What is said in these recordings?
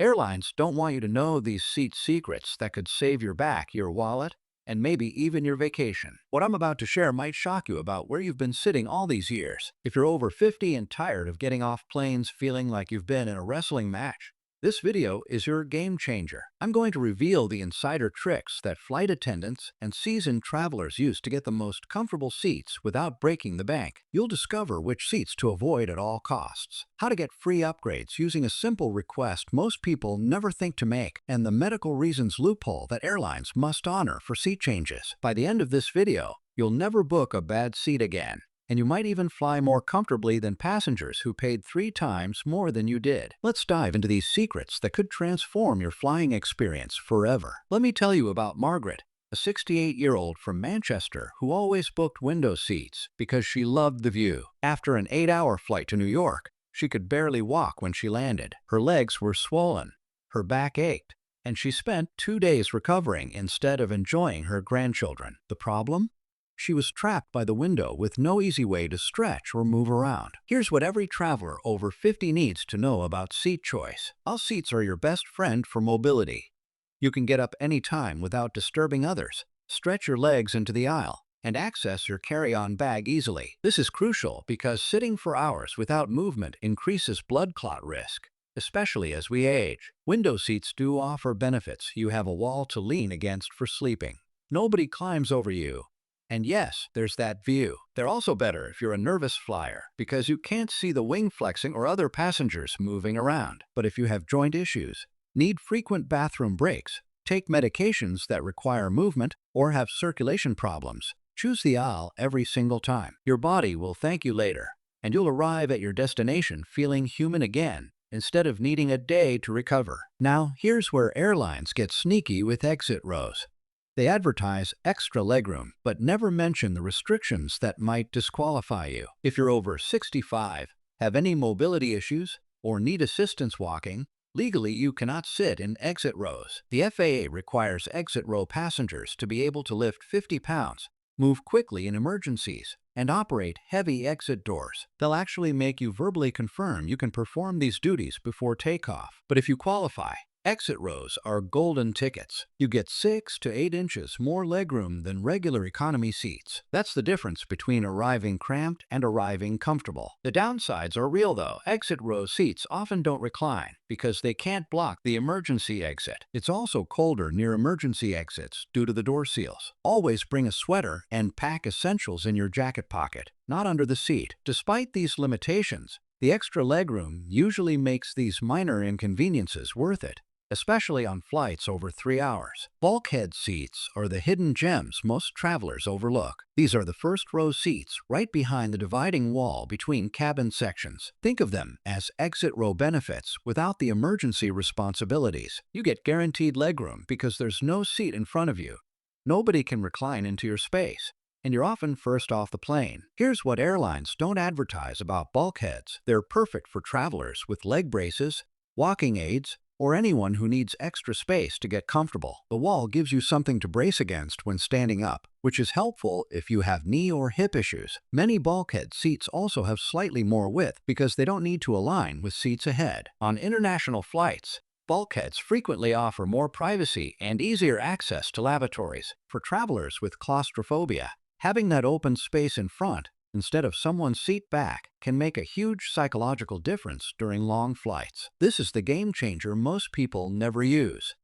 Airlines don't want you to know these seat secrets that could save your back, your wallet, and maybe even your vacation. What I'm about to share might shock you about where you've been sitting all these years. If you're over 50 and tired of getting off planes feeling like you've been in a wrestling match, this video is your game changer. I'm going to reveal the insider tricks that flight attendants and seasoned travelers use to get the most comfortable seats without breaking the bank. You'll discover which seats to avoid at all costs, how to get free upgrades using a simple request most people never think to make, and the medical reasons loophole that airlines must honor for seat changes. By the end of this video, you'll never book a bad seat again. And you might even fly more comfortably than passengers who paid 3 times more than you did. Let's dive into these secrets that could transform your flying experience forever. Let me tell you about Margaret, a 68-year-old from Manchester who always booked window seats because she loved the view. After an 8-hour flight to New York, she could barely walk when she landed. Her legs were swollen, her back ached, and she spent 2 days recovering instead of enjoying her grandchildren. The problem? She was trapped by the window with no easy way to stretch or move around. Here's what every traveler over 50 needs to know about seat choice. All seats are your best friend for mobility. You can get up anytime without disturbing others, stretch your legs into the aisle, and access your carry-on bag easily. This is crucial because sitting for hours without movement increases blood clot risk, especially as we age. Window seats do offer benefits. You have a wall to lean against for sleeping. Nobody climbs over you. And yes, there's that view. They're also better if you're a nervous flyer because you can't see the wing flexing or other passengers moving around. But if you have joint issues, need frequent bathroom breaks, take medications that require movement, or have circulation problems, choose the aisle every single time. Your body will thank you later, and you'll arrive at your destination feeling human again instead of needing a day to recover. Now, here's where airlines get sneaky with exit rows. They advertise extra legroom, but never mention the restrictions that might disqualify you. If you're over 65, have any mobility issues, or need assistance walking, legally you cannot sit in exit rows. The FAA requires exit row passengers to be able to lift 50 pounds, move quickly in emergencies, and operate heavy exit doors. They'll actually make you verbally confirm you can perform these duties before takeoff. But if you qualify, exit rows are golden tickets. You get 6 to 8 inches more legroom than regular economy seats. That's the difference between arriving cramped and arriving comfortable. The downsides are real though. Exit row seats often don't recline because they can't block the emergency exit. It's also colder near emergency exits due to the door seals. Always bring a sweater and pack essentials in your jacket pocket, not under the seat. Despite these limitations, the extra legroom usually makes these minor inconveniences worth it, especially on flights over 3 hours. Bulkhead seats are the hidden gems most travelers overlook. These are the first row seats right behind the dividing wall between cabin sections. Think of them as exit row benefits without the emergency responsibilities. You get guaranteed legroom because there's no seat in front of you. Nobody can recline into your space, and you're often first off the plane. Here's what airlines don't advertise about bulkheads. They're perfect for travelers with leg braces, walking aids, or anyone who needs extra space to get comfortable. The wall gives you something to brace against when standing up, which is helpful if you have knee or hip issues. Many bulkhead seats also have slightly more width because they don't need to align with seats ahead. On international flights, bulkheads frequently offer more privacy and easier access to lavatories. For travelers with claustrophobia, having that open space in front instead of someone's seat back can make a huge psychological difference during long flights. This is the game changer most people never use.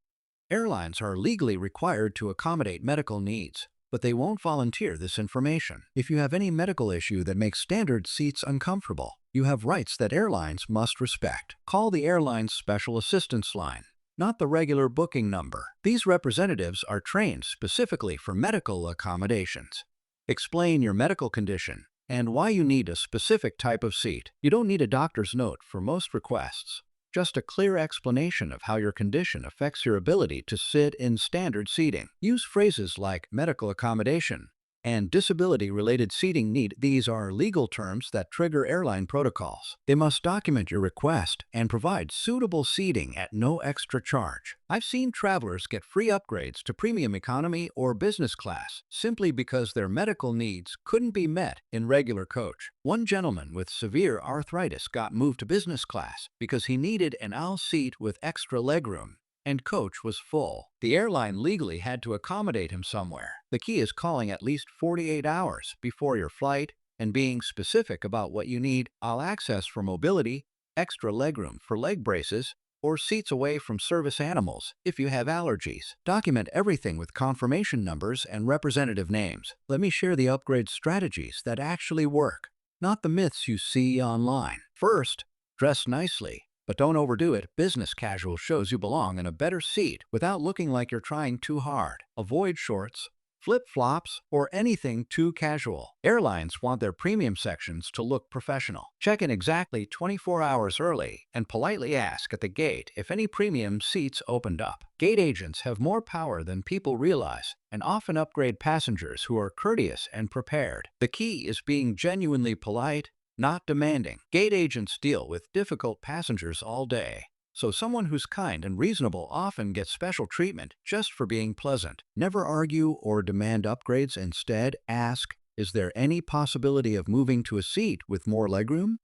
Airlines are legally required to accommodate medical needs, but they won't volunteer this information. If you have any medical issue that makes standard seats uncomfortable, you have rights that airlines must respect. Call the airline's special assistance line, not the regular booking number. These representatives are trained specifically for medical accommodations. Explain your medical condition and why you need a specific type of seat. You don't need a doctor's note for most requests, just a clear explanation of how your condition affects your ability to sit in standard seating. Use phrases like medical accommodation and disability-related seating need. These are legal terms that trigger airline protocols. They must document your request and provide suitable seating at no extra charge. I've seen travelers get free upgrades to premium economy or business class simply because their medical needs couldn't be met in regular coach. One gentleman with severe arthritis got moved to business class because he needed an aisle seat with extra legroom, and coach was full. The airline legally had to accommodate him somewhere. The key is calling at least 48 hours before your flight and being specific about what you need: all access for mobility, extra legroom for leg braces, or seats away from service animals if you have allergies. Document everything with confirmation numbers and representative names. Let me share the upgrade strategies that actually work, not the myths you see online. First, dress nicely, but don't overdo it. Business casual shows you belong in a better seat without looking like you're trying too hard. Avoid shorts, flip-flops, or anything too casual. Airlines want their premium sections to look professional. Check in exactly 24 hours early and politely ask at the gate if any premium seats opened up. Gate agents have more power than people realize and often upgrade passengers who are courteous and prepared. The key is being genuinely polite, not demanding. Gate agents deal with difficult passengers all day, so someone who's kind and reasonable often gets special treatment just for being pleasant. Never argue or demand upgrades. Instead, ask, is there any possibility of moving to a seat with more legroom?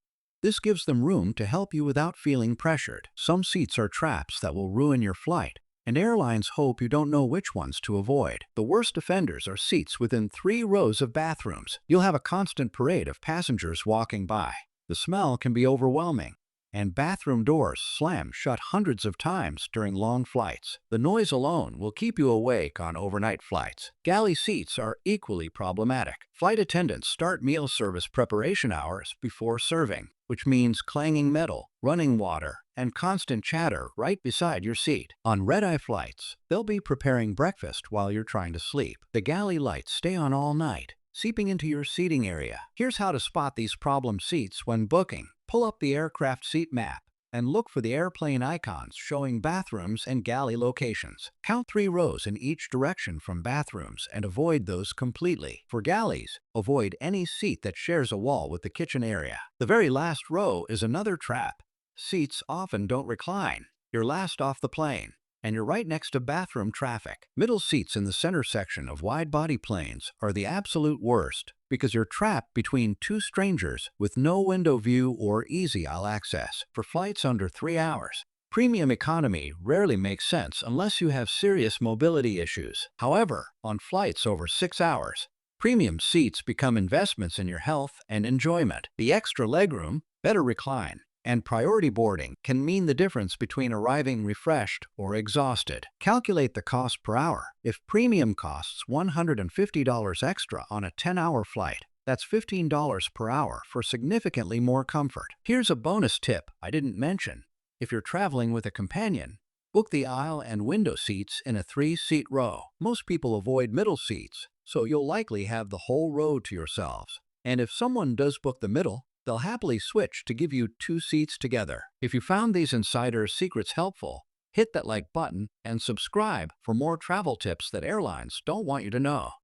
This gives them room to help you without feeling pressured. Some seats are traps that will ruin your flight, and airlines hope you don't know which ones to avoid. The worst offenders are seats within 3 rows of bathrooms. You'll have a constant parade of passengers walking by. The smell can be overwhelming, and bathroom doors slam shut hundreds of times during long flights. The noise alone will keep you awake on overnight flights. Galley seats are equally problematic. Flight attendants start meal service preparation hours before serving, which means clanging metal, running water, and constant chatter right beside your seat. On red-eye flights, they'll be preparing breakfast while you're trying to sleep. The galley lights stay on all night, seeping into your seating area. Here's how to spot these problem seats when booking. Pull up the aircraft seat map and look for the airplane icons showing bathrooms and galley locations. Count 3 rows in each direction from bathrooms and avoid those completely. For galleys, avoid any seat that shares a wall with the kitchen area. The very last row is another trap. Seats often don't recline. You're last off the plane, and you're right next to bathroom traffic. Middle seats in the center section of wide-body planes are the absolute worst because you're trapped between 2 strangers with no window view or easy aisle access. For flights under 3 hours, premium economy rarely makes sense unless you have serious mobility issues. However, on flights over 6 hours, premium seats become investments in your health and enjoyment. The extra legroom, better recline, and priority boarding can mean the difference between arriving refreshed or exhausted. Calculate the cost per hour. If premium costs $150 extra on a 10-hour flight, that's $15 per hour for significantly more comfort. Here's a bonus tip I didn't mention. If you're traveling with a companion, book the aisle and window seats in a 3-seat row. Most people avoid middle seats, so you'll likely have the whole row to yourselves. And if someone does book the middle, they'll happily switch to give you 2 seats together. If you found these insider secrets helpful, hit that like button and subscribe for more travel tips that airlines don't want you to know.